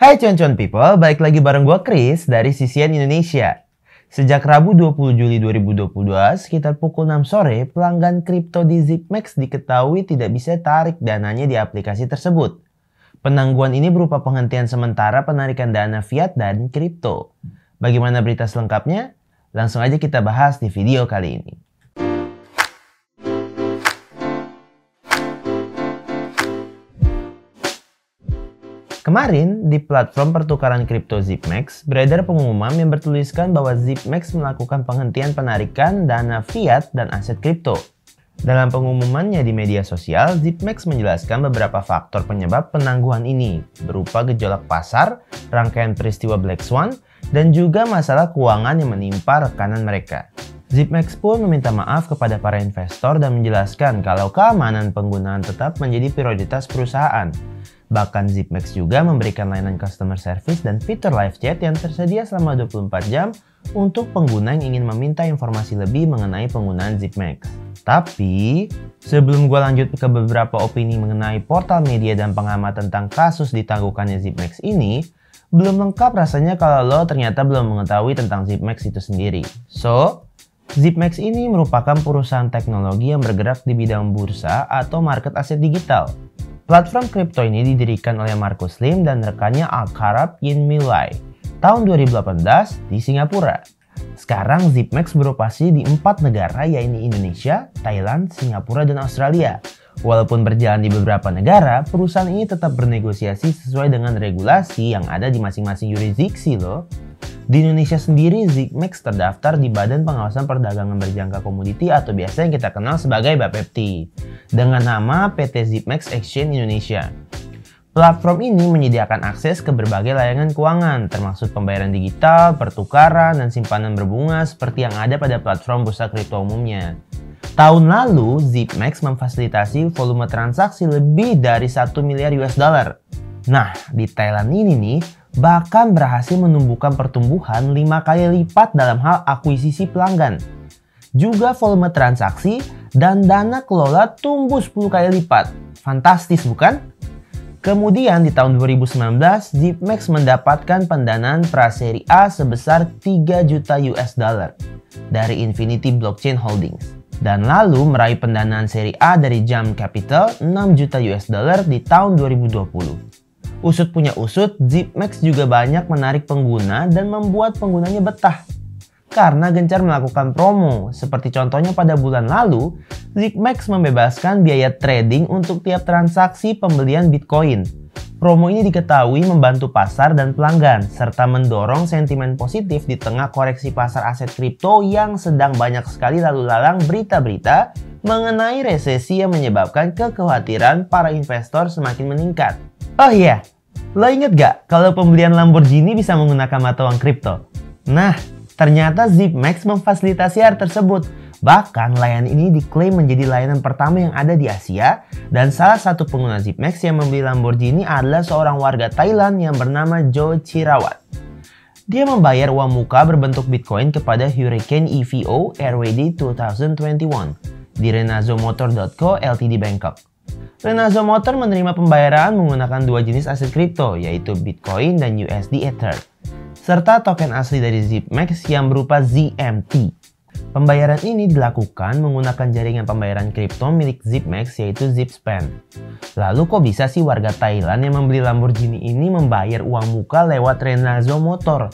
Hai cuan-cuan people, balik lagi bareng gue Chris dari CCN Indonesia. Sejak Rabu 20 Juli 2022, sekitar pukul 6 sore, pelanggan kripto di ZipMax diketahui tidak bisa tarik dananya di aplikasi tersebut. Penangguhan ini berupa penghentian sementara penarikan dana fiat dan kripto. Bagaimana berita selengkapnya? Langsung aja kita bahas di video kali ini. Kemarin, di platform pertukaran kripto ZipMax, beredar pengumuman yang bertuliskan bahwa ZipMax melakukan penghentian penarikan dana fiat dan aset kripto. Dalam pengumumannya di media sosial, ZipMax menjelaskan beberapa faktor penyebab penangguhan ini, berupa gejolak pasar, rangkaian peristiwa Black Swan, dan juga masalah keuangan yang menimpa rekanan mereka. ZipMax pun meminta maaf kepada para investor dan menjelaskan kalau keamanan penggunaan tetap menjadi prioritas perusahaan. Bahkan ZipMax juga memberikan layanan customer service dan fitur live chat yang tersedia selama 24 jam untuk pengguna yang ingin meminta informasi lebih mengenai penggunaan ZipMax. Tapi, sebelum gue lanjut ke beberapa opini mengenai portal media dan pengamat tentang kasus ditangguhkannya ZipMax ini, belum lengkap rasanya kalau lo ternyata belum mengetahui tentang ZipMax itu sendiri. So, ZipMax ini merupakan perusahaan teknologi yang bergerak di bidang bursa atau market aset digital. Platform kripto ini didirikan oleh Marcus Lim dan rekannya Alkarab Yinmilai tahun 2018 di Singapura. Sekarang ZipMax beroperasi di 4 negara yaitu Indonesia, Thailand, Singapura, dan Australia. Walaupun berjalan di beberapa negara, perusahaan ini tetap bernegosiasi sesuai dengan regulasi yang ada di masing-masing yurisdiksi loh. Di Indonesia sendiri, ZipMax terdaftar di Badan Pengawasan Perdagangan Berjangka Komoditi atau biasa yang kita kenal sebagai BAPEPTI dengan nama PT ZipMax Exchange Indonesia. Platform ini menyediakan akses ke berbagai layanan keuangan, termasuk pembayaran digital, pertukaran, dan simpanan berbunga seperti yang ada pada platform bursa kripto umumnya. Tahun lalu, ZipMax memfasilitasi volume transaksi lebih dari 1 miliar US dollar. Nah, di Thailand ini nih, bahkan berhasil menumbuhkan pertumbuhan 5 kali lipat dalam hal akuisisi pelanggan. Juga volume transaksi dan dana kelola tumbuh 10 kali lipat. Fantastis bukan? Kemudian di tahun 2019, ZipMax mendapatkan pendanaan pra-seri A sebesar 3 juta US dollar dari Infinity Blockchain Holdings. Dan lalu meraih pendanaan seri A dari Jump Capital 6 juta US dollar di tahun 2020. Usut punya usut, ZipMax juga banyak menarik pengguna dan membuat penggunanya betah. Karena gencar melakukan promo, seperti contohnya pada bulan lalu, ZipMax membebaskan biaya trading untuk tiap transaksi pembelian Bitcoin. Promo ini diketahui membantu pasar dan pelanggan, serta mendorong sentimen positif di tengah koreksi pasar aset kripto yang sedang banyak sekali lalu lalang berita-berita mengenai resesi yang menyebabkan kekhawatiran para investor semakin meningkat. Oh iya, lo inget gak kalau pembelian Lamborghini bisa menggunakan mata uang kripto? Nah, ternyata ZipMax memfasilitasi hal tersebut. Bahkan layanan ini diklaim menjadi layanan pertama yang ada di Asia, dan salah satu pengguna ZipMax yang membeli Lamborghini adalah seorang warga Thailand yang bernama Joe Chirawat. Dia membayar uang muka berbentuk Bitcoin kepada Hurricane EVO RWD 2021 di renazomotor.co Ltd Bangkok. Renazo Motor menerima pembayaran menggunakan dua jenis aset kripto, yaitu Bitcoin dan USD Ether, serta token asli dari ZipMax yang berupa ZMT. Pembayaran ini dilakukan menggunakan jaringan pembayaran kripto milik ZipMax yaitu ZipSpend. Lalu kok bisa sih warga Thailand yang membeli Lamborghini ini membayar uang muka lewat Renazo Motor?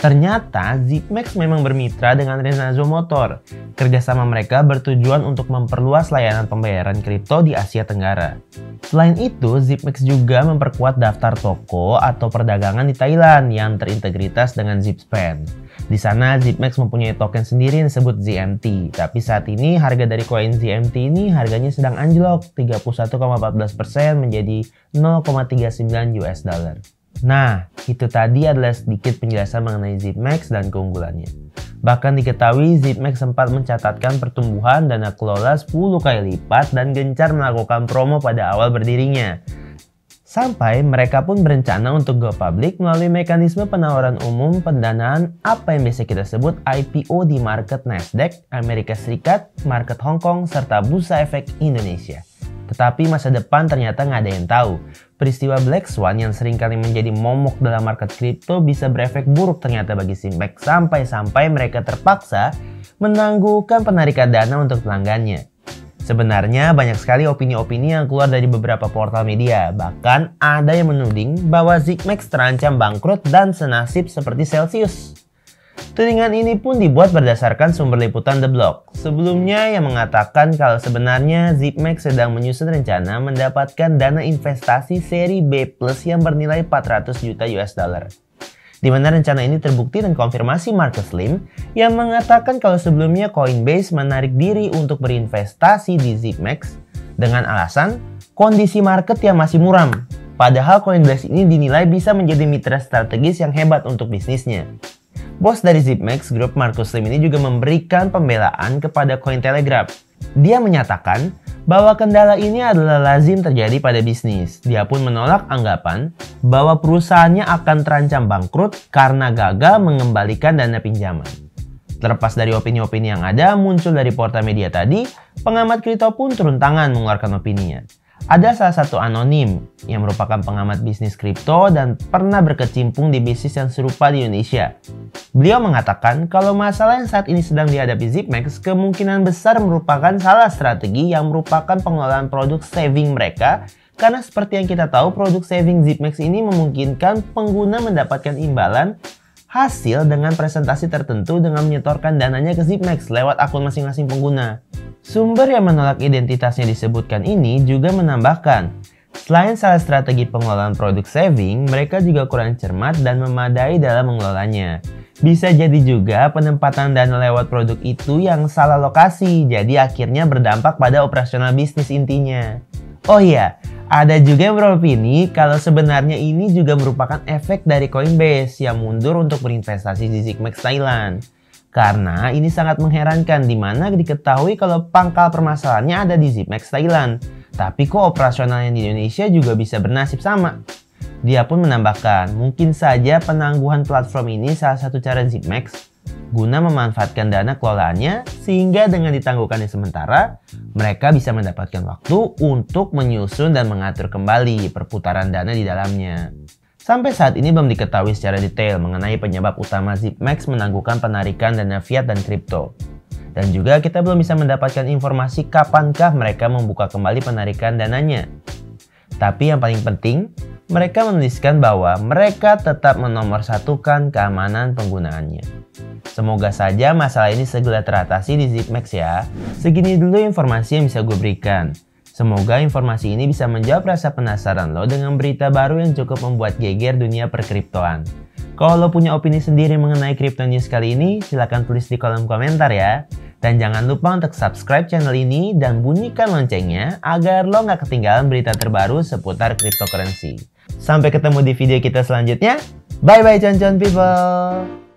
Ternyata ZipMax memang bermitra dengan Renazo Motor. Kerjasama mereka bertujuan untuk memperluas layanan pembayaran kripto di Asia Tenggara. Selain itu, ZipMax juga memperkuat daftar toko atau perdagangan di Thailand yang terintegritas dengan ZipSpend. Di sana ZipMax mempunyai token sendiri yang disebut ZMT. Tapi saat ini harga dari koin ZMT ini harganya sedang anjlok 31,14% menjadi 0,39 US dollar. Nah, itu tadi adalah sedikit penjelasan mengenai ZipMax dan keunggulannya. Bahkan diketahui ZipMax sempat mencatatkan pertumbuhan dana kelola 10 kali lipat dan gencar melakukan promo pada awal berdirinya. Sampai mereka pun berencana untuk go public melalui mekanisme penawaran umum pendanaan apa yang biasa kita sebut IPO di market Nasdaq, Amerika Serikat, market Hong Kong, serta Bursa Efek Indonesia. Tetapi masa depan ternyata nggak ada yang tahu. Peristiwa Black Swan yang seringkali menjadi momok dalam market kripto bisa berefek buruk ternyata bagi ZipMax sampai-sampai mereka terpaksa menangguhkan penarikan dana untuk pelanggannya. Sebenarnya banyak sekali opini-opini yang keluar dari beberapa portal media. Bahkan ada yang menuding bahwa ZipMax terancam bangkrut dan senasib seperti Celsius. Tudingan ini pun dibuat berdasarkan sumber liputan The Block. Sebelumnya yang mengatakan kalau sebenarnya ZipMax sedang menyusun rencana mendapatkan dana investasi seri B+ yang bernilai 400 juta US dollar. Di mana rencana ini terbukti dan konfirmasi Marcus Lim yang mengatakan kalau sebelumnya Coinbase menarik diri untuk berinvestasi di ZipMax dengan alasan kondisi market yang masih muram. Padahal Coinbase ini dinilai bisa menjadi mitra strategis yang hebat untuk bisnisnya. Bos dari ZipMax Group Marcus Lim ini juga memberikan pembelaan kepada Cointelegraph. Dia menyatakan bahwa kendala ini adalah lazim terjadi pada bisnis. Dia pun menolak anggapan bahwa perusahaannya akan terancam bangkrut karena gagal mengembalikan dana pinjaman. Terlepas dari opini-opini yang ada muncul dari portal media tadi, pengamat kripto pun turun tangan mengeluarkan opininya. Ada salah satu anonim yang merupakan pengamat bisnis kripto dan pernah berkecimpung di bisnis yang serupa di Indonesia. Beliau mengatakan kalau masalah yang saat ini sedang dihadapi ZipMax kemungkinan besar merupakan salah strategi yang merupakan pengelolaan produk saving mereka, karena seperti yang kita tahu produk saving ZipMax ini memungkinkan pengguna mendapatkan imbalan hasil dengan presentasi tertentu dengan menyetorkan dananya ke ZipMax lewat akun masing-masing pengguna. Sumber yang menolak identitasnya disebutkan ini juga menambahkan, selain salah strategi pengelolaan produk saving, mereka juga kurang cermat dan memadai dalam mengelolanya. Bisa jadi juga penempatan dana lewat produk itu yang salah lokasi, jadi akhirnya berdampak pada operasional bisnis intinya. Oh iya, ada juga yang beropini kalau sebenarnya ini juga merupakan efek dari Coinbase yang mundur untuk berinvestasi di ZipMax Thailand. Karena ini sangat mengherankan di mana diketahui kalau pangkal permasalahannya ada di ZipMax Thailand. Tapi kok operasionalnya di Indonesia juga bisa bernasib sama. Dia pun menambahkan, mungkin saja penangguhan platform ini salah satu cara ZipMax guna memanfaatkan dana kelolaannya sehingga dengan ditangguhkannya sementara, mereka bisa mendapatkan waktu untuk menyusun dan mengatur kembali perputaran dana di dalamnya. Sampai saat ini belum diketahui secara detail mengenai penyebab utama ZipMax menangguhkan penarikan dana fiat dan kripto. Dan juga kita belum bisa mendapatkan informasi kapankah mereka membuka kembali penarikan dananya. Tapi yang paling penting, mereka menuliskan bahwa mereka tetap menomorsatukan keamanan penggunaannya. Semoga saja masalah ini segera teratasi di ZipMax ya. Segini dulu informasi yang bisa gue berikan. Semoga informasi ini bisa menjawab rasa penasaran lo dengan berita baru yang cukup membuat geger dunia perkriptoan. Kalau lo punya opini sendiri mengenai Crypto News kali ini, silahkan tulis di kolom komentar ya. Dan jangan lupa untuk subscribe channel ini dan bunyikan loncengnya agar lo nggak ketinggalan berita terbaru seputar cryptocurrency. Sampai ketemu di video kita selanjutnya. Bye bye con-con people!